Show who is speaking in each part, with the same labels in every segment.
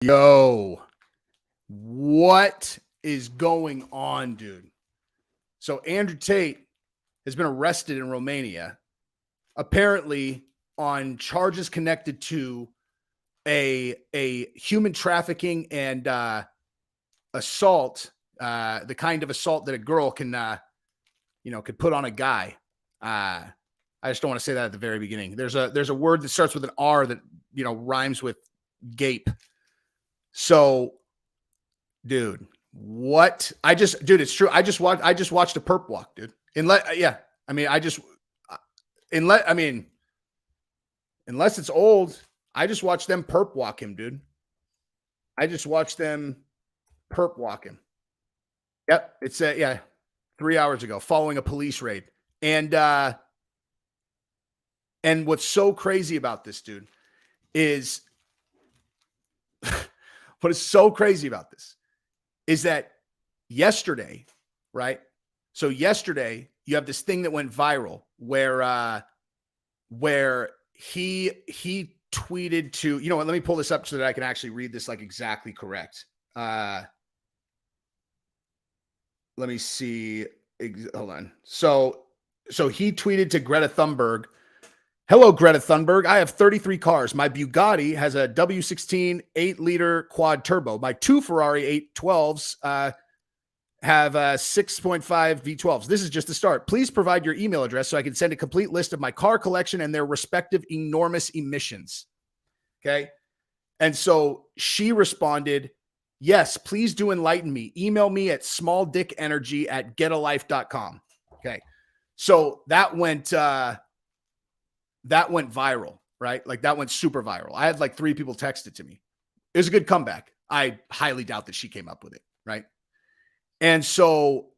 Speaker 1: Yo, what is going on, dude? So Andrew Tate has been arrested in Romania, apparently on charges connected to a human trafficking and assault, the kind of assault that a girl can could put on a guy. I just don't want to say that at the very beginning. There's a word that starts with an R that rhymes with gape. So, dude, what? It's true. I just watched a perp walk, dude. Unless it's old, I just watched them perp walk him, dude. I just watched them perp walk him. Yep, it's 3 hours ago, following a police raid. And what's so crazy about this, dude, is what is so crazy about this is that yesterday, right? So yesterday, you have this thing that went viral where he tweeted to, you know what, let me pull this up so that I can actually read this like exactly correct. Let me see. Hold on. So he tweeted to Greta Thunberg, "Hello, Greta Thunberg. I have 33 cars. My Bugatti has a W16 8-liter quad turbo. My two Ferrari 812s have 6.5 V12s. This is just the start. Please provide your email address so I can send a complete list of my car collection and their respective enormous emissions." Okay. And so she responded, "Yes, please do enlighten me. Email me at smalldickenergy@getalife.com. Okay. So that went viral, right? Like that went super viral. I had like 3 people text it to me. It was a good comeback. I highly doubt that she came up with it, right? And so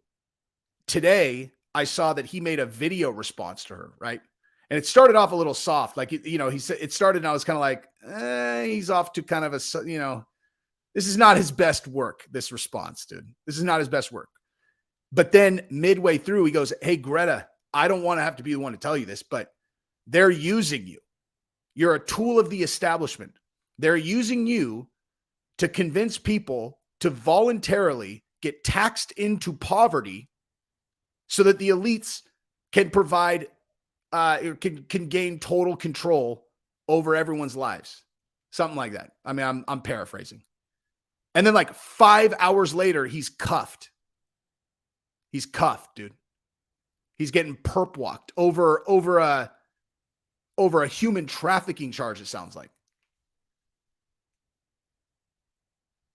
Speaker 1: today I saw that he made a video response to her, right? And it started off a little soft. Like, he said it started and I was kind of like, he's off to kind of a, this is not his best work, this response, dude. This is not his best work. But then midway through, he goes, "Hey, Greta, I don't want to have to be the one to tell you this, but they're using you. You're a tool of the establishment. They're using you to convince people to voluntarily get taxed into poverty so that the elites can provide, can gain total control over everyone's lives." Something like that. I mean, I'm paraphrasing. And then like 5 hours later, he's cuffed. He's cuffed, dude. He's getting perp walked over a human trafficking charge, it sounds like.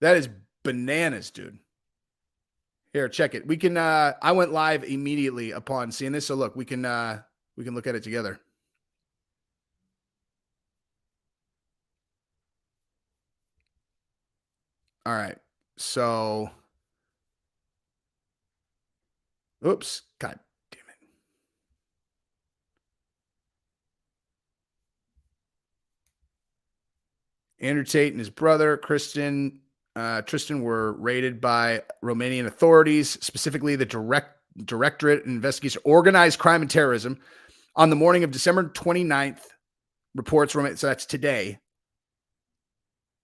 Speaker 1: That is bananas, dude. Here, check it. We can I went live immediately upon seeing this. So look, we can look at it together. All right. So oops, God damn it. Andrew Tate and his brother, Tristan, were raided by Romanian authorities, specifically the Directorate of Investigation, Organized Crime and Terrorism, on the morning of December 29th, reports from it. So that's today.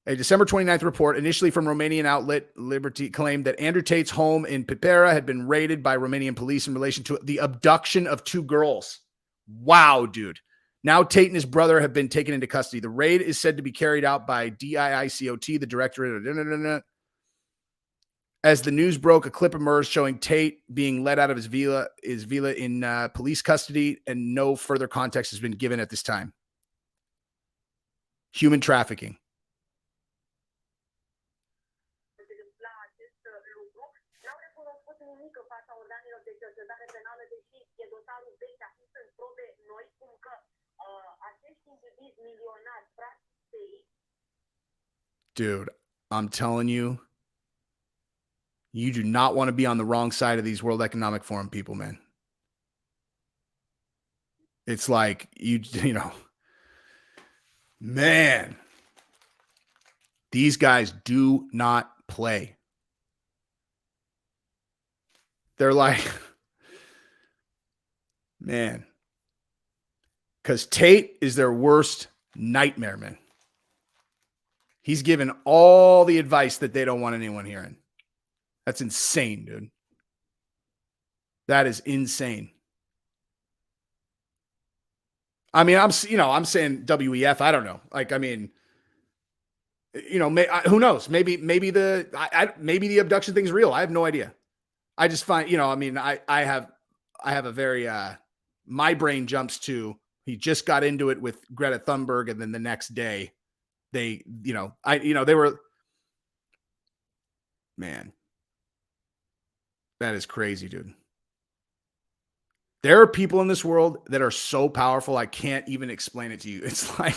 Speaker 1: A December 29th report, initially from Romanian outlet Liberty, claimed that Andrew Tate's home in Pipera had been raided by Romanian police in relation to the abduction of 2 girls. Wow, dude. Now Tate and his brother have been taken into custody. The raid is said to be carried out by DIICOT, the Directorate. As the news broke, a clip emerged showing Tate being led out of his villa in police custody, and no further context has been given at this time. Human trafficking. Dude, I'm telling you, you do not want to be on the wrong side of these World Economic Forum people, man. It's like, man, these guys do not play. They're like, man, because Tate is their worst nightmare, man. He's given all the advice that they don't want anyone hearing. That's insane, dude. That is insane. I mean, I'm saying WEF. I don't know. Like, I mean, who knows? Maybe the abduction thing's real. I have no idea. I just find, I mean, I have a very, my brain jumps to, he just got into it with Greta Thunberg. And then the next day they were, man, that is crazy, dude. There are people in this world that are so powerful, I can't even explain it to you. It's like,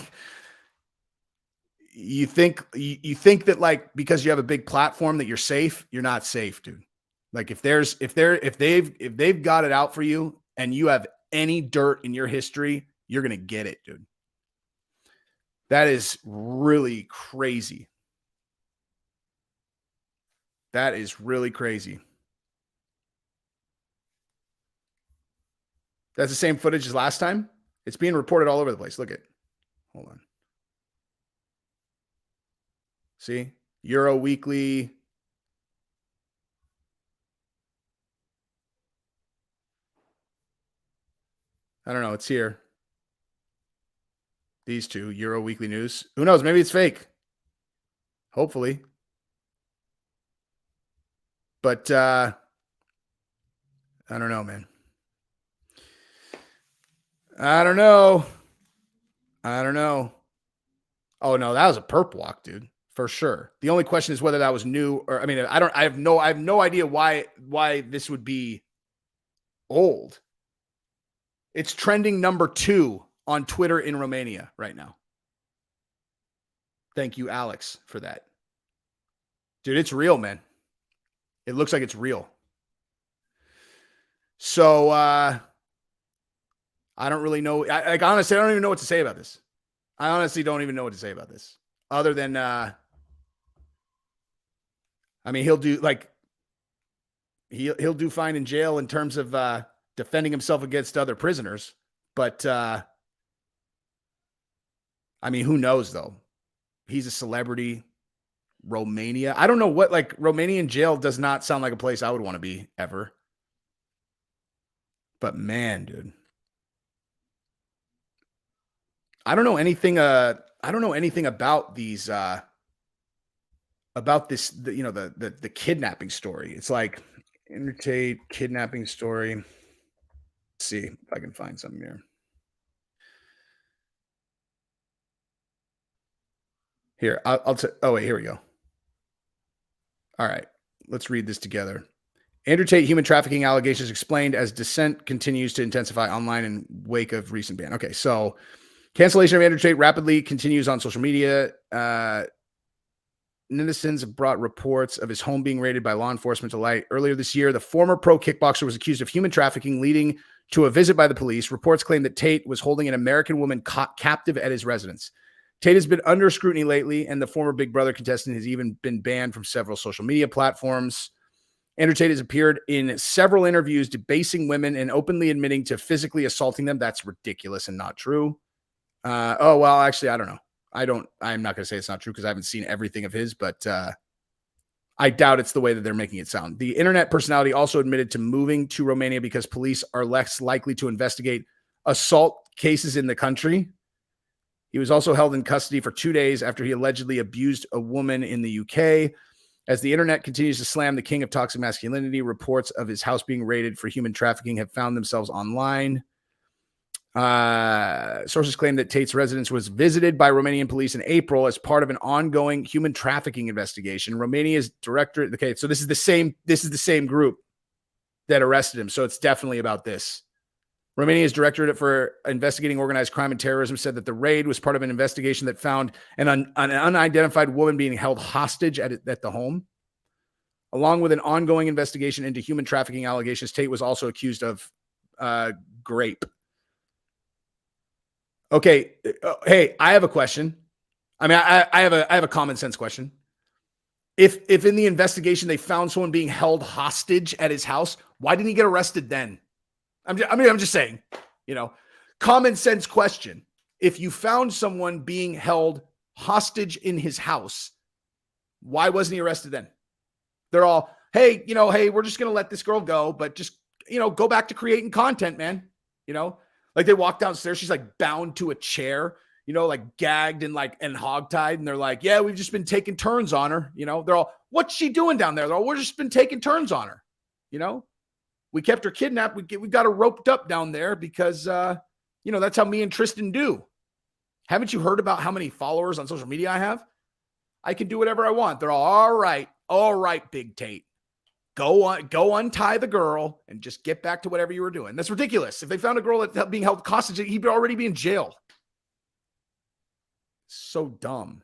Speaker 1: you think that, like, because you have a big platform that you're safe. You're not safe, dude. Like, if they've got it out for you and you have any dirt in your history, you're going to get it, dude. That is really crazy. That is really crazy. That's the same footage as last time. It's being reported all over the place. Look at, hold on. See, Euro Weekly. I don't know. It's here. These two, Euro Weekly News. Who knows? Maybe it's fake. Hopefully. But I don't know, man. I don't know. Oh no, that was a perp walk, dude, for sure. The only question is whether that was new or, I mean, I have no idea why this would be old. It's trending number 2 on Twitter in Romania right now. Thank you, Alex, for that. Dude, it's real, man. It looks like it's real. So, I don't really know. Honestly, I don't even know what to say about this. I honestly don't even know what to say about this. Other than, I mean, he'll do fine in jail in terms of defending himself against other prisoners. But, I mean, who knows, though? He's a celebrity. Romania. I don't know what, like, Romanian jail does not sound like a place I would want to be ever. But, man, dude. I don't know anything about these about this, the kidnapping story. It's like Tate kidnapping story. Let's see if I can find something here. Here, oh wait, here we go. All right, let's read this together. Andrew Tate human trafficking allegations explained as dissent continues to intensify online in wake of recent ban. Okay, so cancellation of Andrew Tate rapidly continues on social media. Netizens have brought reports of his home being raided by law enforcement to light. Earlier this year, the former pro kickboxer was accused of human trafficking, leading to a visit by the police. Reports claim that Tate was holding an American woman captive at his residence. Tate has been under scrutiny lately, and the former Big Brother contestant has even been banned from several social media platforms. Andrew Tate has appeared in several interviews debasing women and openly admitting to physically assaulting them. That's ridiculous and not true. Oh, well, actually, I don't know. I'm not going to say it's not true because I haven't seen everything of his, but I doubt it's the way that they're making it sound. The internet personality also admitted to moving to Romania because police are less likely to investigate assault cases in the country. He was also held in custody for 2 days after he allegedly abused a woman in the UK. As the internet continues to slam the king of toxic masculinity, reports of his house being raided for human trafficking have found themselves online. Sources claim that Tate's residence was visited by Romanian police in April as part of an ongoing human trafficking investigation. Romania's director. Okay, so this is the same group that arrested him. So it's definitely about this. Romania's Directorate for Investigating Organized Crime and Terrorism said that the raid was part of an investigation that found an unidentified woman being held hostage at the home. Along with an ongoing investigation into human trafficking allegations, Tate was also accused of rape. Okay, hey, I have a question. I mean, I have a common sense question. If in the investigation they found someone being held hostage at his house, why didn't he get arrested then? I'm just saying, common sense question. If you found someone being held hostage in his house. Why wasn't he arrested then? They're all, hey, hey, we're just going to let this girl go, but just, go back to creating content, man. Like they walk downstairs, she's like bound to a chair, like gagged and hogtied. And they're like, yeah, we've just been taking turns on her. They're all, what's she doing down there? They're all, we're just been taking turns on her. We kept her kidnapped. We got her roped up down there because, that's how me and Tristan do. Haven't you heard about how many followers on social media I have? I can do whatever I want. They're all right, Big Tate. Go untie the girl and just get back to whatever you were doing. That's ridiculous. If they found a girl that's being held hostage, he'd already be in jail. So dumb.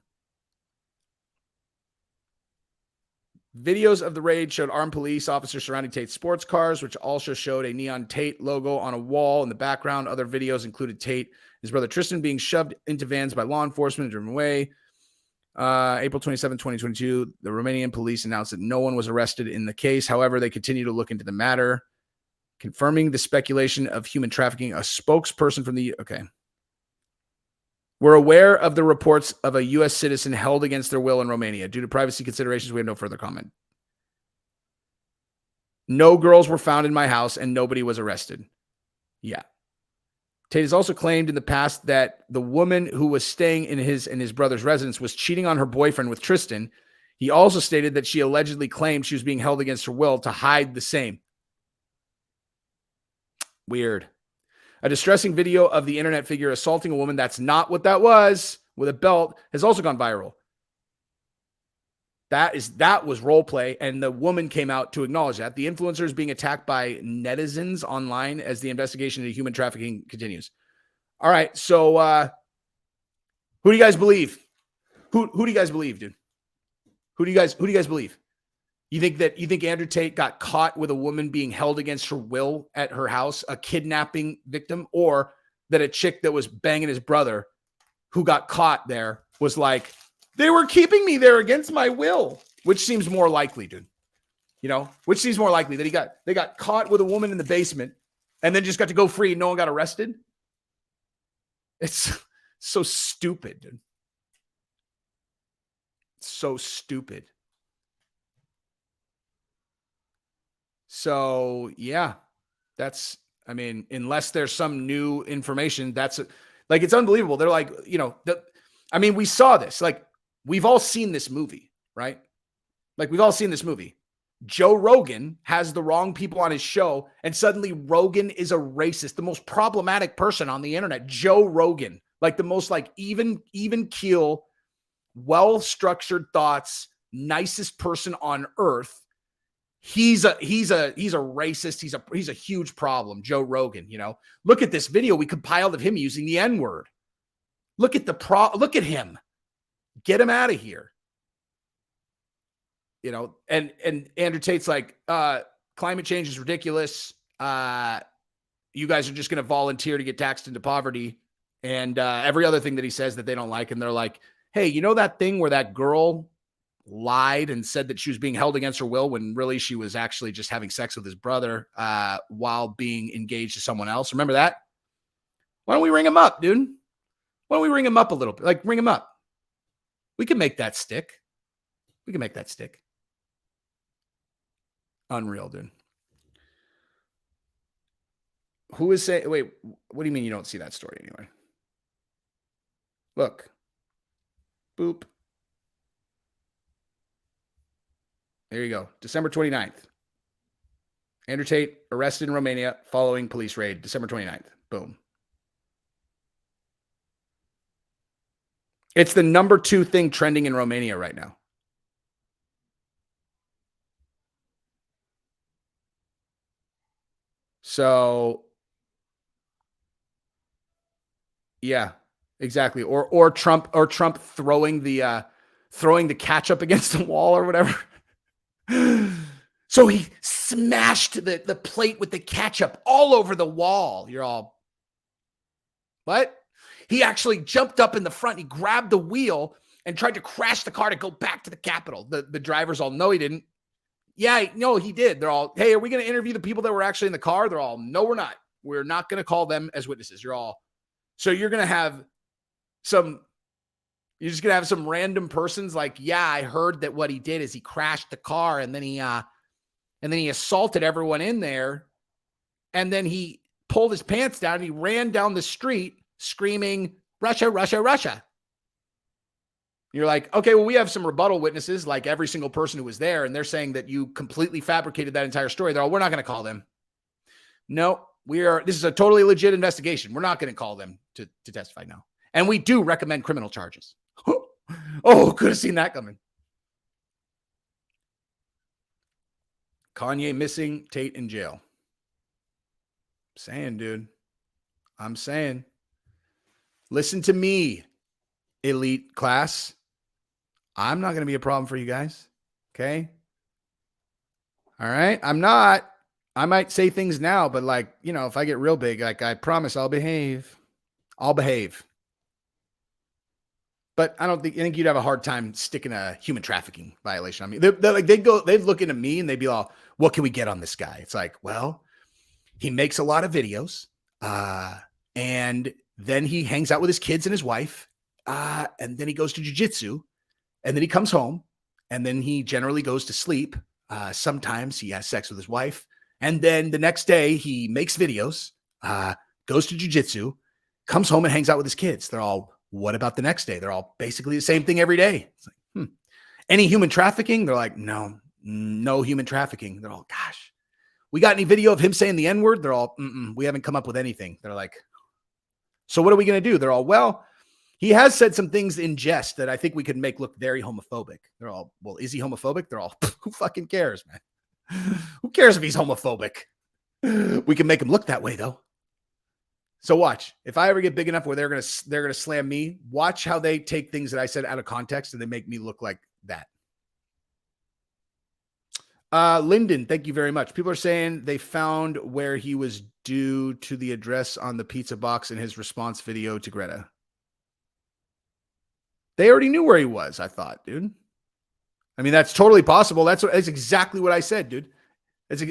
Speaker 1: Videos of the raid showed armed police officers surrounding Tate's sports cars, which also showed a neon Tate logo on a wall in the background. Other videos included Tate and his brother Tristan being shoved into vans by law enforcement and driven away. April 27, 2022, the Romanian police announced that no one was arrested in the case. However, they continue to look into the matter, confirming the speculation of human trafficking. A spokesperson from We're aware of the reports of a U.S. citizen held against their will in Romania. Due to privacy considerations, we have no further comment. No girls were found in my house and nobody was arrested. Yeah. Tate has also claimed in the past that the woman who was staying in his brother's residence was cheating on her boyfriend with Tristan. He also stated that she allegedly claimed she was being held against her will to hide the same. Weird. A distressing video of the internet figure assaulting a woman, that's not what that was, with a belt, has also gone viral. That was role play, and the woman came out to acknowledge that. The influencer is being attacked by netizens online as the investigation into human trafficking continues. All right, so who do you guys believe? Who do you guys believe, dude? Who do you guys believe? You think Andrew Tate got caught with a woman being held against her will at her house, a kidnapping victim, or that a chick that was banging his brother who got caught there was like, they were keeping me there against my will? Which seems more likely, dude? Which seems more likely that they got caught with a woman in the basement and then just got to go free and no one got arrested? It's so stupid, dude. So stupid. So, yeah, unless there's some new information, it's unbelievable. They're like, we saw this. Like, we've all seen this movie, right? Like, we've all seen this movie. Joe Rogan has the wrong people on his show, and suddenly Rogan is a racist, the most problematic person on the internet. Joe Rogan, like the most even keel, well-structured thoughts, nicest person on earth. He's a racist. He's a huge problem. Joe Rogan, look at this video we compiled of him using the N-word. Look at him. Get him out of here. And Andrew Tate's like, climate change is ridiculous. You guys are just going to volunteer to get taxed into poverty. And every other thing that he says that they don't like. And they're like, hey, that thing where that girl lied and said that she was being held against her will when really she was actually just having sex with his brother while being engaged to someone else. Remember that? Why don't we ring him up, dude? Why don't we ring him up a little bit? Like, ring him up. We can make that stick. Unreal, dude. Who is saying, wait, what do you mean you don't see that story anyway? Look. Boop. There you go. December 29th. Andrew Tate arrested in Romania following police raid. December 29th. Boom. It's the number 2 thing trending in Romania right now. So, yeah, exactly. Or Trump throwing the ketchup against the wall or whatever. So he smashed the plate with the ketchup all over the wall. You're all, what? He actually jumped up in the front. He grabbed the wheel and tried to crash the car to go back to the Capitol. The drivers all, no, he didn't. Yeah, no, he did. They're all, hey, are we going to interview the people that were actually in the car? They're all, no, we're not. We're not going to call them as witnesses. You're all, so you're going to have some, You're just gonna have some random persons like, yeah, I heard that what he did is he crashed the car and then he assaulted everyone in there, and then he pulled his pants down and he ran down the street screaming, Russia, Russia, Russia. You're like, okay, well, we have some rebuttal witnesses, like every single person who was there, and they're saying that you completely fabricated that entire story. They're all, we're not going to call them. No, this is a totally legit investigation. We're not going to call them to testify now. And we do recommend criminal charges. Oh, could have seen that coming. Kanye missing, Tate in jail. Saying, dude. I'm saying. Listen to me, elite class. I'm not going to be a problem for you guys. Okay? All right? I'm not. I might say things now, but like, you know, if I get real big, like I promise I'll behave. I'll behave. But I think you'd have a hard time sticking a human trafficking violation on me. They'd look into me and they'd be all, what can we get on this guy? It's like, well, he makes a lot of videos. And then he hangs out with his kids and his wife. And then he goes to jujitsu. And then he comes home. And then he generally goes to sleep. Sometimes he has sex with his wife. And then the next day he makes videos, goes to jujitsu, comes home and hangs out with his kids. They're all, what about the next day? They're all basically the same thing every day. It's like, Any human trafficking? They're like, no human trafficking. They're all, gosh, we got any video of him saying the N-word? They're all, we haven't come up with anything. They're like, so what are we going to do? They're all, well, he has said some things in jest that I think we could make look very homophobic. They're all, well, is he homophobic? They're all, who fucking cares, man? Who cares if he's homophobic? We can make him look that way, though. So watch. If I ever get big enough where they're gonna slam me, watch how they take things that I said out of context and they make me look like that. Lyndon, thank you very much. People are saying they found where he was due to the address on the pizza box in his response video to Greta. They already knew where he was, I thought, dude. I mean, that's totally possible. That's exactly what I said, dude.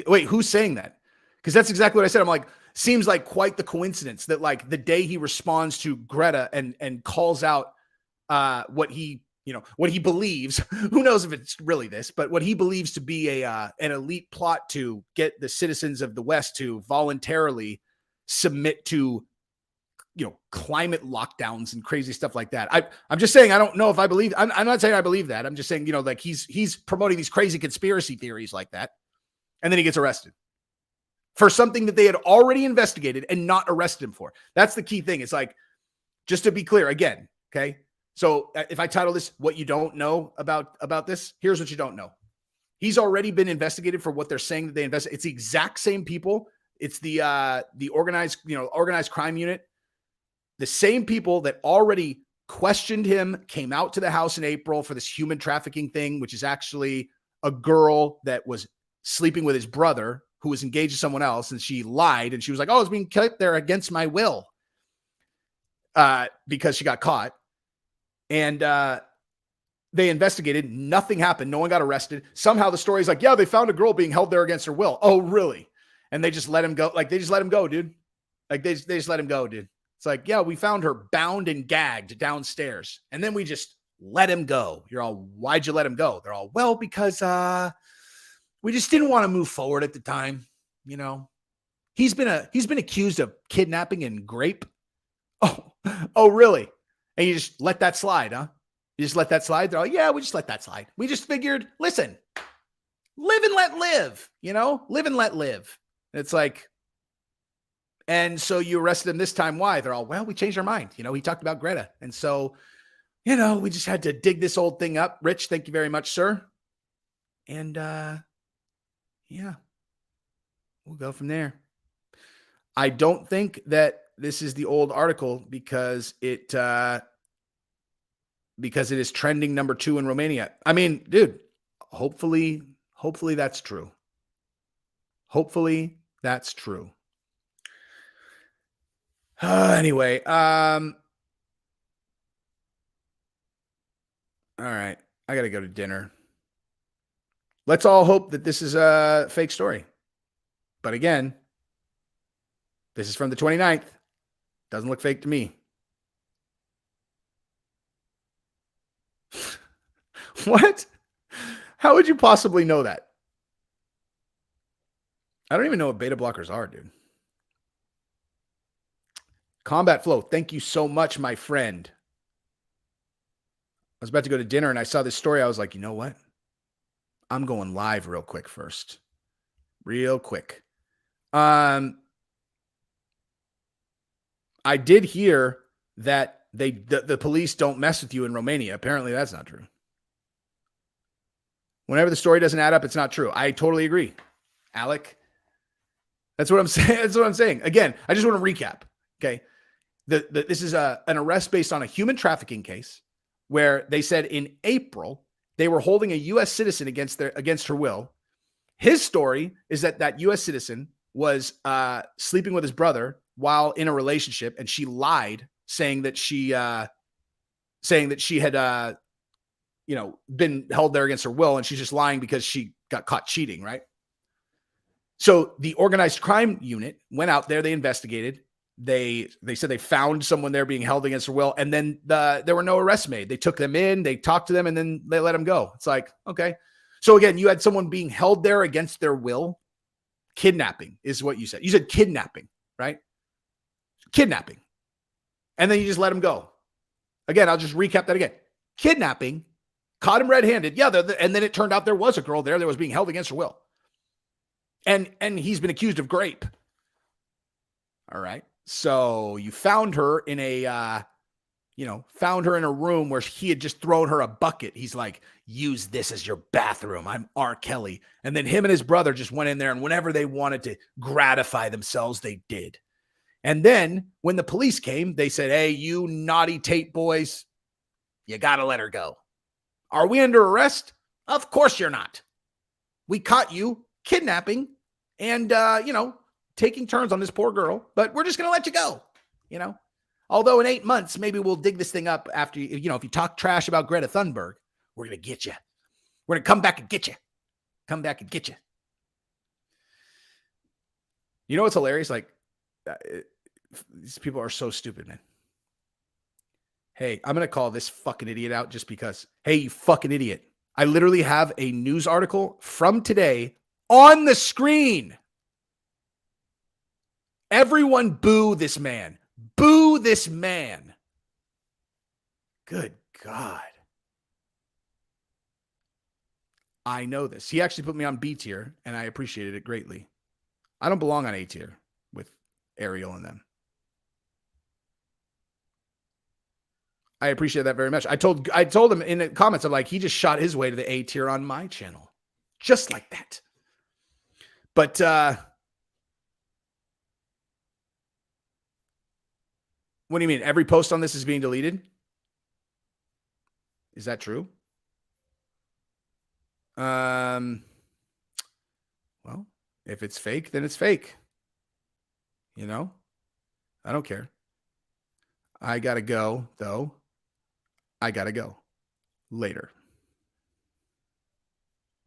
Speaker 1: Wait, who's saying that? Because that's exactly what I said. I'm like, seems like quite the coincidence that like the day he responds to Greta and calls out what he believes, who knows if it's really this, but what he believes to be an elite plot to get the citizens of the West to voluntarily submit to, climate lockdowns and crazy stuff like that. I'm just saying, I don't know if I believe, I'm not saying I believe that. I'm just saying, like he's promoting these crazy conspiracy theories like that. And then he gets arrested for something that they had already investigated and not arrested him for. That's the key thing. It's like, just to be clear again. Okay. So if I title this, what you don't know about this, here's what you don't know. He's already been investigated for what they're saying that they invested. It's the exact same people. It's the organized crime unit. The same people that already questioned him came out to the house in April for this human trafficking thing, which is actually a girl that was sleeping with his brother who was engaged to someone else. And she lied. And she was like, oh, it's being kept there against my will because she got caught. And they investigated. Nothing happened. No one got arrested. Somehow the story's like, yeah, they found a girl being held there against her will. Oh, really? And they just let him go. Like, they just let him go, dude. Like, they just let him go, dude. It's like, yeah, we found her bound and gagged downstairs. And then we just let him go. You're all, why'd you let him go? They're all, well, because we just didn't want to move forward at the time. He's been accused of kidnapping and grape. Oh, really? And you just let that slide, huh? You just let that slide. They're all, yeah, we just let that slide. We just figured, listen, live and let live, live and let live. It's like, and so you arrested him this time. Why? They're all, well, we changed our mind. He talked about Greta. And so, we just had to dig this old thing up. Rich, thank you very much, sir. And yeah, we'll go from there. I don't think that this is the old article because it is trending number 2 in Romania. I mean, dude, hopefully that's true. Hopefully that's true. Anyway, all right. I got to go to dinner. Let's all hope that this is a fake story. But again, this is from the 29th. Doesn't look fake to me. What? How would you possibly know that? I don't even know what beta blockers are, dude. Combat Flow, thank you so much, my friend. I was about to go to dinner and I saw this story. I was like, you know what? I'm going live real quick first. Real quick. I did hear that the police don't mess with you in Romania. Apparently, that's not true. Whenever the story doesn't add up, it's not true. I totally agree, Alec. That's what I'm saying. That's what I'm saying. Again, I just want to recap. Okay, this is an arrest based on a human trafficking case where they said in April they were holding a U.S. citizen against her will. His story is that U.S. citizen was sleeping with his brother while in a relationship, and she lied, saying that she had been held there against her will, and she's just lying because she got caught cheating, right? So the organized crime unit went out there, they investigated. They said they found someone there being held against her will, and then there were no arrests made. They took them in, they talked to them, and then they let them go. It's like, okay. So again, you had someone being held there against their will. Kidnapping is what you said. You said kidnapping, right? Kidnapping. And then you just let them go. Again, I'll just recap that again. Kidnapping, caught him red-handed. Yeah, and then it turned out there was a girl there that was being held against her will. And he's been accused of rape. All right. So you found her in a room where he had just thrown her a bucket. He's like, use this as your bathroom. I'm R. Kelly. And then him and his brother just went in there, and whenever they wanted to gratify themselves, they did. And then when the police came, they said, hey, you naughty Tate boys, you got to let her go. Are we under arrest? Of course you're not. We caught you kidnapping and, taking turns on this poor girl, but we're just going to let you go, Although in 8 months, maybe we'll dig this thing up after, if you talk trash about Greta Thunberg, we're going to get you. We're going to come back and get you. Come back and get you. You know what's hilarious? Like, these people are so stupid, man. Hey, I'm going to call this fucking idiot out just because. Hey, you fucking idiot. I literally have a news article from today on the screen. Everyone boo this man. Boo this man. Good God. I know this. He actually put me on B tier, and I appreciated it greatly. I don't belong on A tier with Ariel and them. I appreciate that very much. I told him in the comments, I'm like, he just shot his way to the A tier on my channel. Just like that. But what do you mean? Every post on this is being deleted? Is that true? Well, if it's fake, then it's fake. I don't care. I gotta go, though. I gotta go later.